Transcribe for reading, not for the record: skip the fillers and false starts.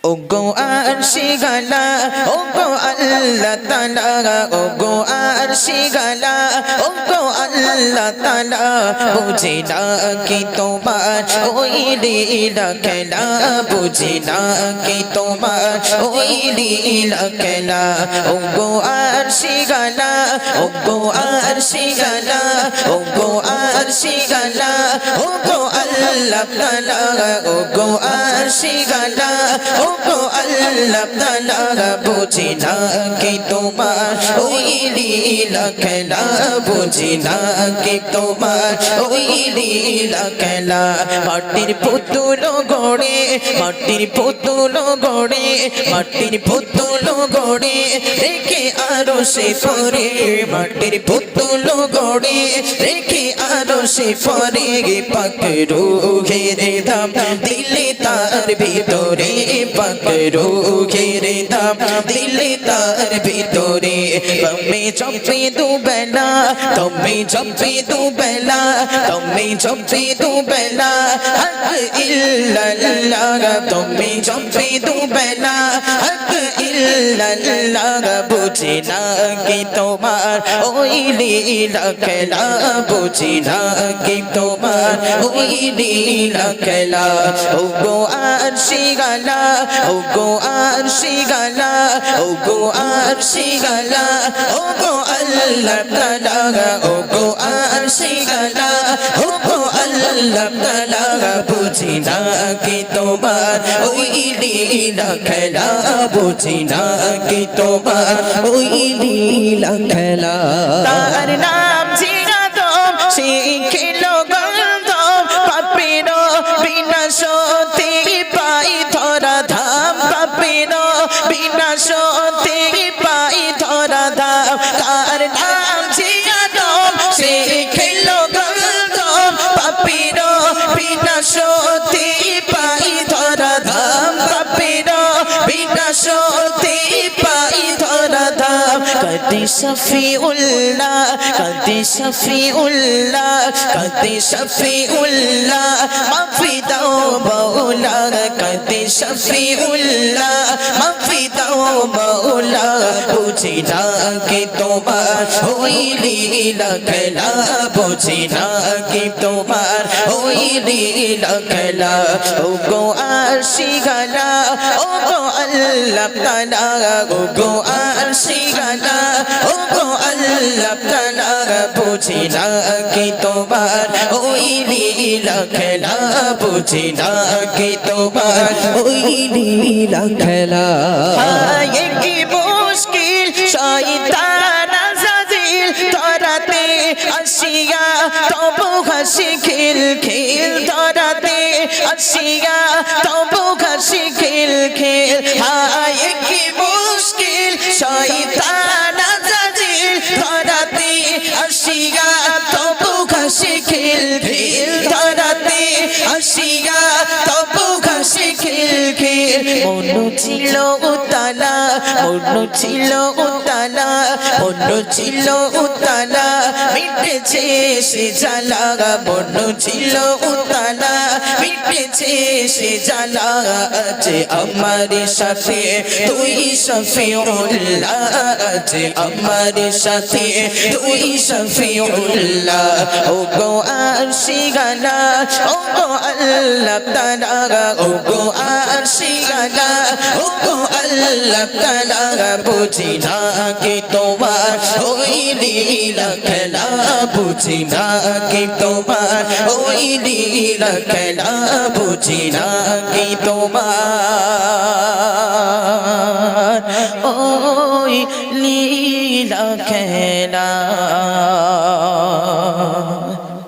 ওগো আরশি গালা ওগো আল্লাহ তাআলা ওগো আরশি গালা ওগো আল্লাহ তাআলা বুঝি না কি তোমার ওই লীলা খেলা বুঝি না কি তোমার ওই লীলা খেলা ওগো আরশি গালা ওগো আরশি গালা ওগো আরশি গালা ওগো আল্লাহ তাআলা ওগো আরশি গালা ওগো আল্লাহ তাআলা বুঝি না কি তোমার ওই লীলা খেলা বুঝি না কি তোমার ওই লীলা খেলা মাটির পুতুল গড়ে মাটির পুতুল গড়ে মাটির পুতুল গড়ে রেখে আরো সে পরে মাটির পুতুল গড়ে রেখে আরো সে পরে পাক রুহের দাম দিলে তার ভিতরে পাক রুহের দাম দিলে তার ভিতরে তুমি চপে দুবেলা তুমি চপে দুবেলা তুমি চপে দুবেলা হক ইল্লাল্লাহ তুমি চপে দুবেলা হক ইল্লাল্লাহ বুঝি না কি তোমার ওই লীলা খেলা বুঝি না কি তোমার ওই লীলা খেলা ওগো আরশি গালা ওগো আরশি গালা ওগো আরশি গালা ওগো আল্লাহ তাআলা ওগো আরশি গালা ওগো আল্লাহ তাআলা বুঝি না কি তোমার ওই লীলা খেলা বুঝি না কি তোমার ওই লীলা খেলা তার নাম জিগাদম শিখিল গন্ধম পাপের বিনাশতে পাই ধরা ধাম পাপের বিনাশতে পাই ধরা ধাম তার নাম জিগাদম শিখিল গন্ধম পাপের বিনাশতে পাই ধরা ধাম পাপের বিনাশতে পাই ধরা ধাম কদি শফিউল্লাহ কদি শফিউল্লাহ কদি শফিউল্লাহ মাফি দাও মাওলা কদি শফিউল্লাহ মাফি দাও মাওলা বুঝি না কি তোমার ওই লীলা খেলা বুঝি না কি তোমার ওই লীলা খেলা ওগো আরশি গালা ওগো আল্লাহ তাআলা ওগো আরশি গালা ওগো আল্লাহ তাআলা বুঝি না কি তোমার ওই লীলা খেলা বুঝি না কি তোমার ওই লীলা খেলা হায় কি মুশকিল শয়তান আজাজিল ধরাতে আসিয়া তবু হাসি খিল খিল ধরাতে আসিয়া তবু হাসি খিল খিল হায় কি মুশকিল শয়তান আজাজিল ধরাতে আসিয়া তবু হাসি খিল খিল ধরাতে আসিয়া তবু হাসি খিল খিল মন ছিল উতালা মন ছিল উতালা মন ছিল উতালা মিটেছে সে জ্বালা মন ছিল উতালা মিটেছে সে জ্বালা আছে আমার সাথে তুই শফিউল্লাহ আছে আমার সাথে তুই শফিউল্লাহ ওগো আরশি গালা ওগো আল্লাহ তাআলা ওগো আরশি গালা ওগো আল্লাহ তাআলা বুঝি না কি তোমার ওই লীলা খেলা বুঝি না কি তোমার ওই লীলা খেলা বুঝি না কি তোমার ওই লীলা খেলা